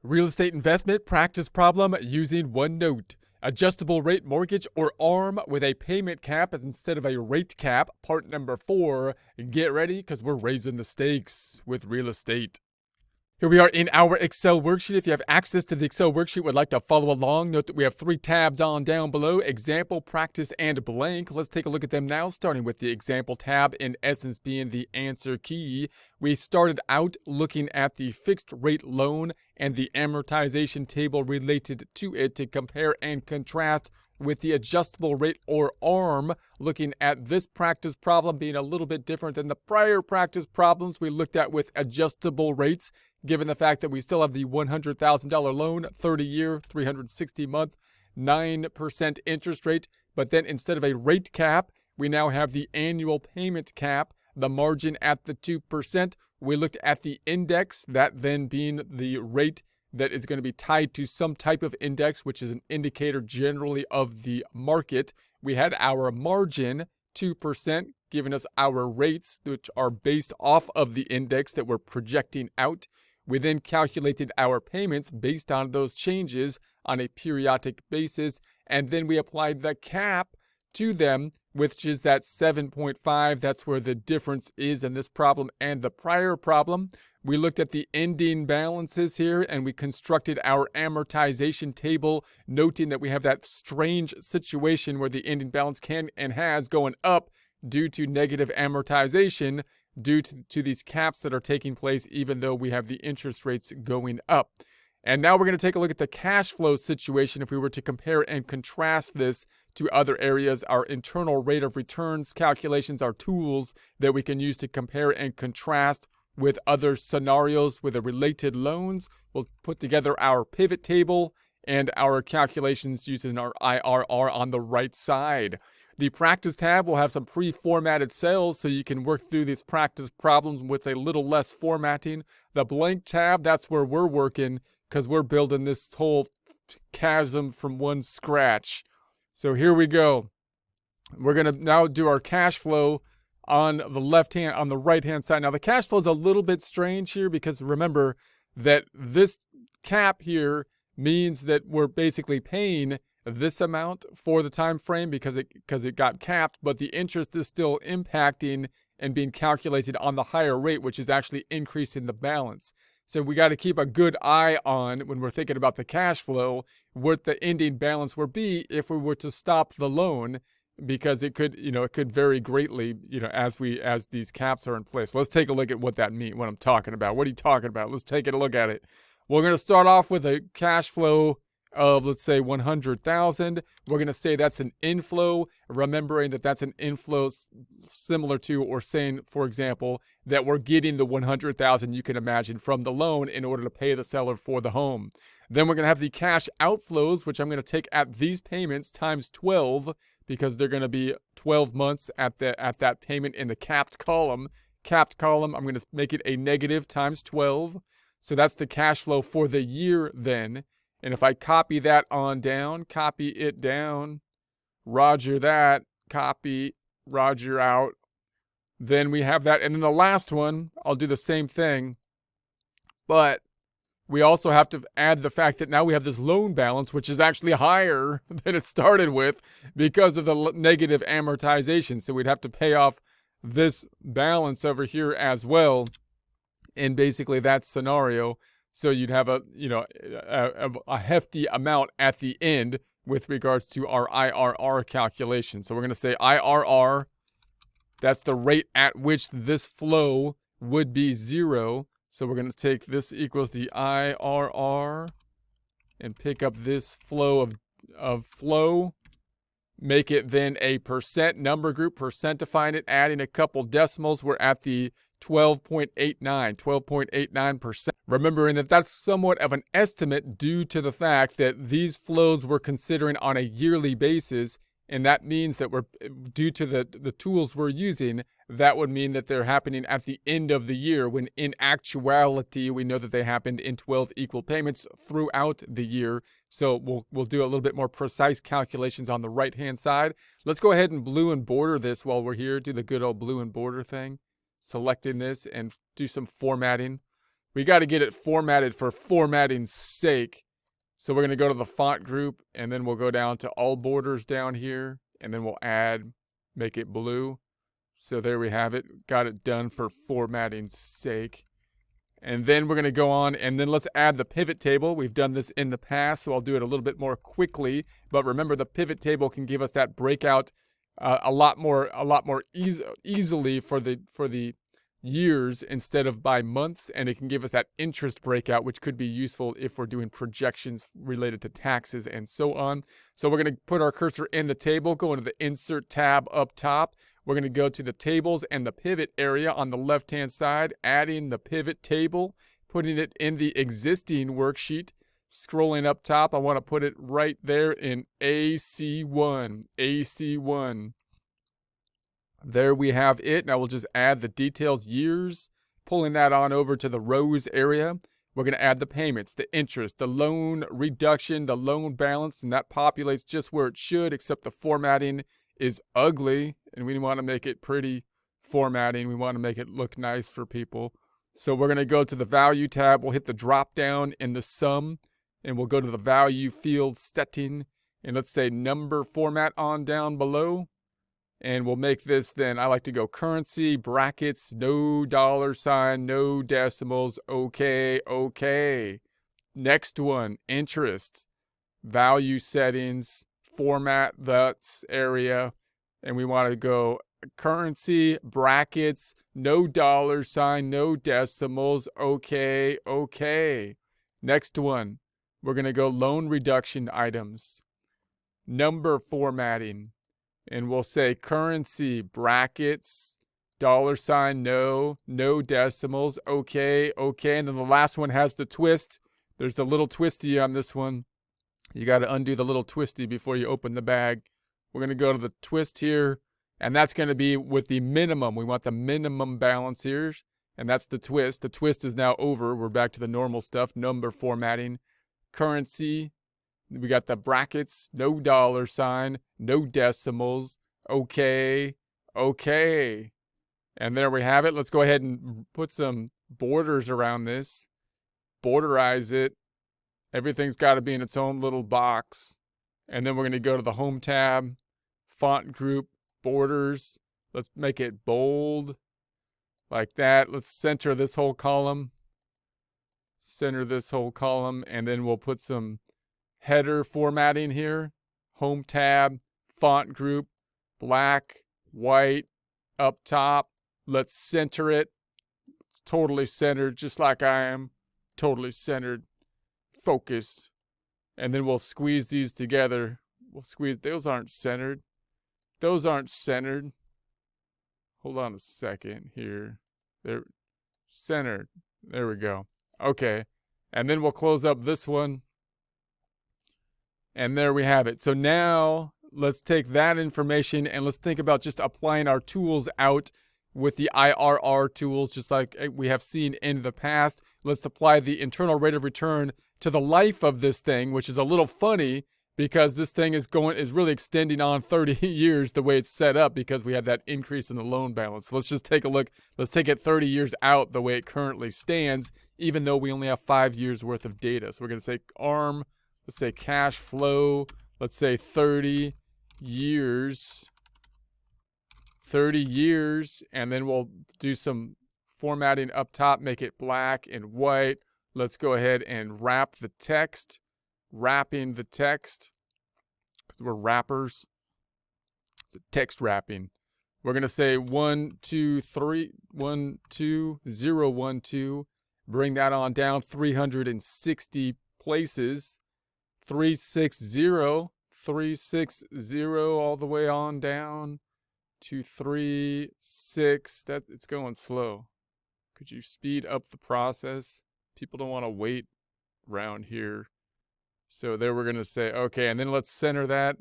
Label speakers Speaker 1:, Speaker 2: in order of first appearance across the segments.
Speaker 1: Real estate investment practice problem using OneNote. Adjustable rate mortgage or ARM with a payment cap instead of a rate cap. Part number 4. Get ready because we're raising the stakes with real estate. Here we are in our Excel worksheet. If you have access to the Excel worksheet, would like to follow along, note that we have 3 tabs on down below: example, practice, and blank. Let's take a look at them now, starting with the example tab, in essence being the answer key. We started out looking at the fixed rate loan and the amortization table related to it to compare and contrast with the adjustable rate or ARM, looking at this practice problem being a little bit different than the prior practice problems we looked at with adjustable rates, given the fact that we still have the $100,000 loan, 30-year, 360-month, 9% interest rate. But then instead of a rate cap, we now have the annual payment cap, the margin at the 2%. We looked at the index, that then being the rate that is going to be tied to some type of index, which is an indicator generally of the market. We had our margin, 2%, giving us our rates, which are based off of the index that we're projecting out. We then calculated our payments based on those changes on a periodic basis, and then we applied the cap to them, which is that 7.5. That's where the difference is in this problem and the prior problem. We looked at the ending balances here, and we constructed our amortization table, noting that we have that strange situation where the ending balance can and has going up due to negative amortization, due to these caps that are taking place, even though we have the interest rates going up. And now we're going to take a look at the cash flow situation if we were to compare and contrast this to other areas. Our internal rate of returns calculations are tools that we can use to compare and contrast with other scenarios with the related loans. We'll put together our pivot table and our calculations using our IRR on the right side. The practice tab will have some pre-formatted cells so you can work through these practice problems with a little less formatting. The blank tab, that's where we're working because we're building this whole chasm from one scratch. So here we go. We're going to now do our cash flow on the right hand side. Now the cash flow is a little bit strange here because remember that this cap here means that we're basically paying this amount for the time frame because it got capped, but the interest is still impacting and being calculated on the higher rate, which is actually increasing the balance. So we got to keep a good eye on, when we're thinking about the cash flow, what the ending balance will be if we were to stop the loan, because it could vary greatly, as these caps are in place. Let's take a look at what that means, what I'm talking about. What are you talking about? Let's take a look at it. We're going to start off with a cash flow of, let's say, 100,000. We're going to say that's an inflow, remembering that that's an inflow similar to, or saying, for example, that we're getting the 100,000 you can imagine from the loan in order to pay the seller for the home. Then we're going to have the cash outflows, which I'm going to take at these payments times 12, because they're going to be 12 months at that payment in the capped column. Capped column, I'm going to make it a negative times 12. So that's the cash flow for the year then. And if I copy that on down, copy it down, Roger that, copy, Roger out, then we have that. And then the last one, I'll do the same thing. But we also have to add the fact that now we have this loan balance, which is actually higher than it started with because of the negative amortization. So we'd have to pay off this balance over here as well in basically that scenario. So you'd have a hefty amount at the end with regards to our IRR calculation. So we're going to say IRR, that's the rate at which this flow would be 0. So we're going to take this equals the IRR and pick up this flow of flow, make it then a percent number group, percentifying it, adding a couple decimals. We're at the 12.89%. Remembering that that's somewhat of an estimate due to the fact that these flows we're considering on a yearly basis, and that means that we're, due to the tools we're using, that would mean that they're happening at the end of the year, when in actuality we know that they happened in 12 equal payments throughout the year. So we'll do a little bit more precise calculations on the right hand side. Let's go ahead and blue and border this while we're here. Do the good old blue and border thing. Selecting this and do some formatting. We got to get it formatted for formatting's sake. So we're going to go to the font group, and then we'll go down to all borders down here, and then we'll make it blue. So there we have it. Got it done for formatting's sake. And then we're going to go on, and then let's add the pivot table. We've done this in the past, so I'll do it a little bit more quickly. But remember, the pivot table can give us that breakout a lot more easily for the years instead of by months, and it can give us that interest breakout, which could be useful if we're doing projections related to taxes and so on. So we're going to put our cursor in the table, go into the Insert tab up top. We're going to go to the tables and the pivot area on the left-hand side, adding the pivot table, putting it in the existing worksheet. Scrolling up top, I want to put it right there in AC1. AC1. There we have it. Now we'll just add the details, years, pulling that on over to the rows area. We're going to add the payments, the interest, the loan reduction, the loan balance, and that populates just where it should, except the formatting is ugly, and we want to make it pretty formatting. We want to make it look nice for people. So we're going to go to the value tab. We'll hit the drop down in the sum, and we'll go to the value field setting, and let's say number format on down below. And we'll make this then, I like to go currency, brackets, no dollar sign, no decimals, okay, okay. Next one, interest, value settings, format that's area, and we want to go currency, brackets, no dollar sign, no decimals, okay, okay. Next one, we're going to go loan reduction items, number formatting, and we'll say currency, brackets, dollar sign, no decimals, okay, okay. And then the last one has the twist. There's the little twisty on this one. You got to undo the little twisty before you open the bag. We're going to go to the twist here, and that's going to be with the minimum. We want the minimum balance here, and that's the twist. The twist is now over. We're back to the normal stuff, number formatting, currency. We got the brackets, no dollar sign, no decimals, okay, okay. And there we have it. Let's go ahead and put some borders around this, borderize it. Everything's got to be in its own little box. And then we're going to go to the Home tab, Font Group, Borders. Let's make it bold, like that. Let's center this whole column. Center this whole column, and then we'll put some header formatting here. Home tab, Font Group, black, white, up top. Let's center it. It's totally centered, just like I am. Totally centered. Focused, and then we'll squeeze these together. We'll squeeze. Those aren't centered. Those aren't centered. Hold on a second here. They're centered. There we go. Okay, and then we'll close up this one, and there we have it. So now let's take that information and let's think about just applying our tools out with the IRR tools, just like we have seen in the past. Let's apply the internal rate of return to the life of this thing, which is a little funny because this thing is really extending on 30 years the way it's set up because we had that increase in the loan balance. So let's just take a look. Let's take it 30 years out the way it currently stands, even though we only have 5 years worth of data. So we're going to say ARM, let's say cash flow, let's say 30 years. 30 years, and then we'll do some formatting up top, make it black and white. Let's go ahead and wrap the text, wrapping the text, because we're wrappers. It's a text wrapping. We're going to say 1, 2, 3, 1, 2, 0, 1, 2. Bring that on down 360 places. 360, 360 all the way on down. 2, 3, 6. That it's going slow. Could you speed up the process? People don't want to wait around here. So there we're going to say, okay, and then let's center that.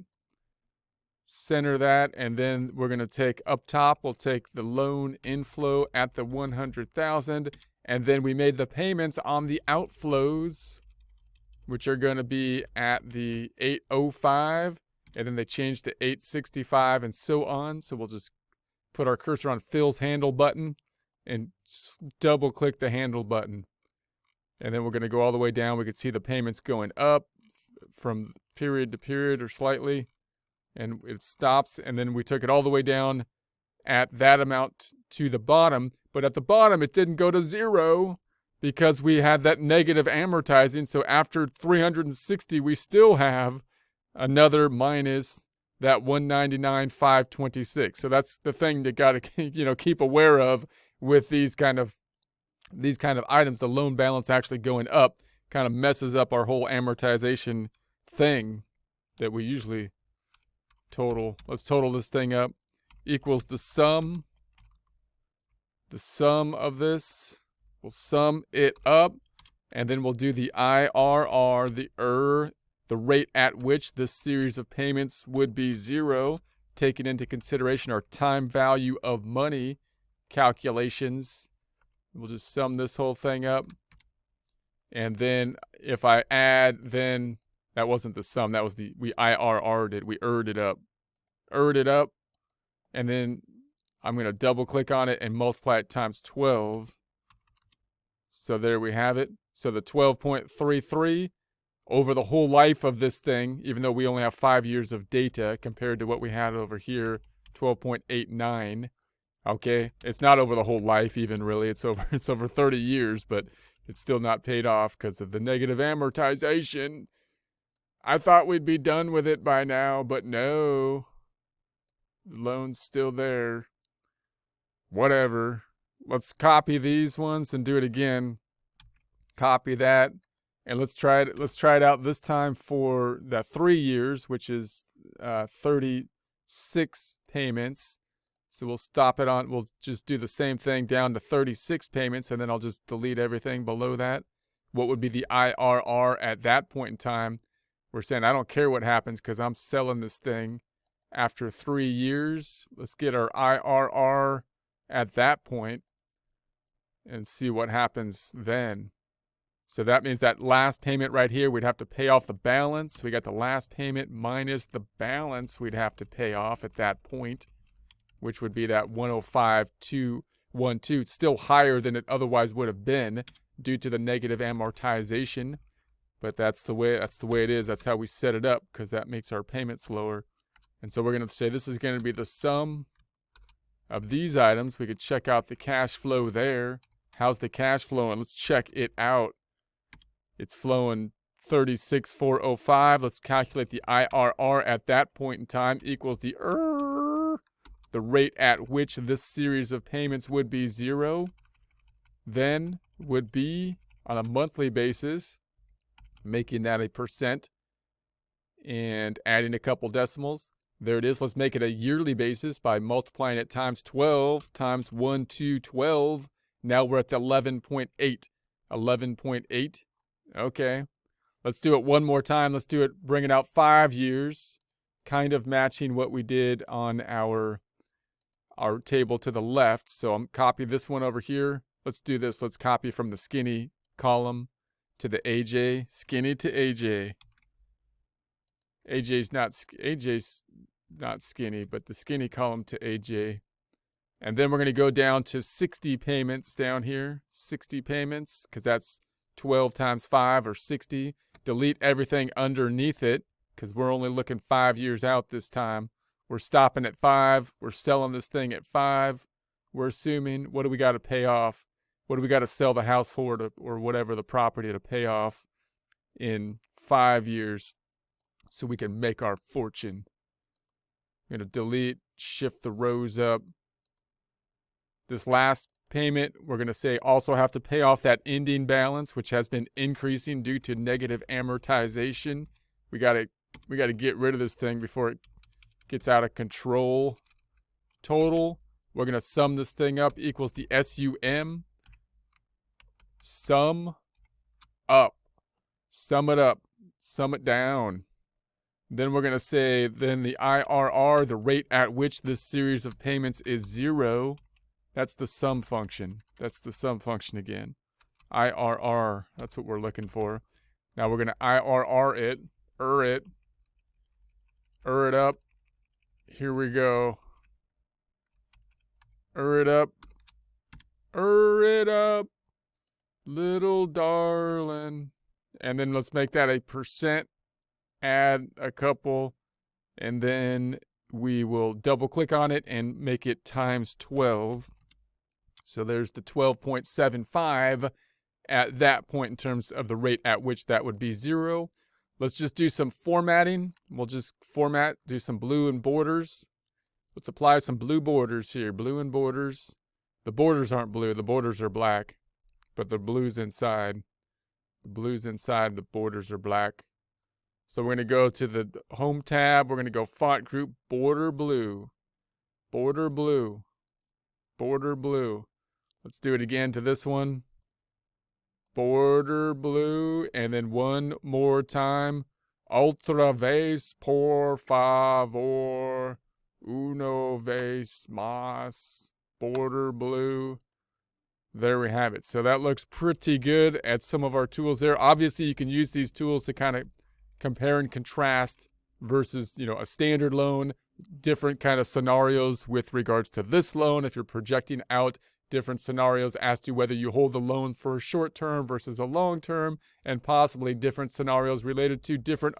Speaker 1: Center that, and then we're going to take up top, we'll take the loan inflow at the 100,000, and then we made the payments on the outflows, which are going to be at the 805. And then they changed to 865 and so on. So we'll just put our cursor on Phil's handle button and double click the handle button. And then we're going to go all the way down. We can see the payments going up from period to period or slightly. And it stops. And then we took it all the way down at that amount to the bottom. But at the bottom, it didn't go to 0 because we had that negative amortizing. So after 360, we still have another minus that 199,526. So that's the thing you got to keep aware of with these kind of items. The loan balance actually going up kind of messes up our whole amortization thing that we usually total. Let's total this thing up. Equals the sum of this. We'll sum it up, and then we'll do the IRR, the rate at which this series of payments would be 0, taking into consideration our time value of money calculations. We'll just sum this whole thing up. And then if I add, then that wasn't the sum. That was we IRR'd it. We ER'd it up. ER'd it up. And then I'm going to double click on it and multiply it times 12. So there we have it. So the 12.33 over the whole life of this thing, even though we only have 5 years of data compared to what we had over here, 12.89. Okay, it's not over the whole life even really. It's over 30 years, but it's still not paid off because of the negative amortization. I thought we'd be done with it by now, but no. The loan's still there. Whatever. Let's copy these ones and do it again. Copy that. And let's try it. Let's try it out this time for the 3 years, which is 36 payments. So we'll stop it on. We'll just do the same thing down to 36 payments, and then I'll just delete everything below that. What would be the IRR at that point in time? We're saying I don't care what happens because I'm selling this thing after 3 years. Let's get our IRR at that point and see what happens then. So that means that last payment right here, we'd have to pay off the balance. We got the last payment minus the balance we'd have to pay off at that point, which would be that 105,212. It's still higher than it otherwise would have been due to the negative amortization. But that's the way it is. That's how we set it up because that makes our payments lower. And so we're going to say this is going to be the sum of these items. We could check out the cash flow there. How's the cash flowing? Let's check it out. It's flowing 36,405. Let's calculate the IRR at that point in time equals the rate at which this series of payments would be 0. Then would be on a monthly basis, making that a percent and adding a couple decimals. There it is. Let's make it a yearly basis by multiplying it times 12 times 1, 2, 12. Now we're at the 11.8. 11.8. Okay. Let's do it one more time. Let's do it, bring it out 5 years, kind of matching what we did on our table to the left. So I'm copy this one over here. Let's do this. Let's copy from the skinny column to the AJ. Skinny to AJ. AJ's not skinny, but the skinny column to AJ. And then we're going to go down to 60 payments down here. 60 payments, because that's 12 times 5 or 60. Delete everything underneath it, because we're only looking 5 years out this time. We're stopping at 5. We're selling this thing at 5. We're assuming, what do we got to pay off? What do we got to sell the house for or whatever the property to pay off in 5 years so we can make our fortune? I'm going to delete, shift the rows up. This last payment, we're going to say also have to pay off that ending balance, which has been increasing due to negative amortization. We got to get rid of this thing before it gets out of control. Total, we're going to sum this thing up equals the SUM. Sum up. Sum it up. Sum it down. Then we're going to say then the IRR, the rate at which this series of payments is 0. That's the sum function. That's the sum function again. IRR, that's what we're looking for. Now we're going to IRR it, it up. Here we go. It up. It up. Little darling. And then let's make that a percent, add a couple, and then we will double click on it and make it times 12. So there's the 12.75 at that point in terms of the rate at which that would be 0. Let's just do some formatting. We'll just do some blue and borders. Let's apply some blue borders here. Blue and borders. The borders aren't blue, the borders are black, but the blue's inside. The blue's inside, the borders are black. So we're going to go to the home tab. We're going to go font group, border blue, border blue, border blue. Let's do it again to this one. Border blue, and then one more time. Otra vez, por favor. Uno vez más. Border blue. There we have it. So that looks pretty good at some of our tools there. Obviously, you can use these tools to kind of compare and contrast versus, a standard loan, different kind of scenarios with regards to this loan. If you're projecting out different scenarios as to whether you hold the loan for a short term versus a long term, and possibly different scenarios related to different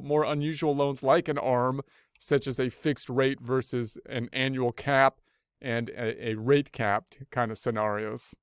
Speaker 1: more unusual loans like an ARM, such as a fixed rate versus an annual cap and a rate capped kind of scenarios.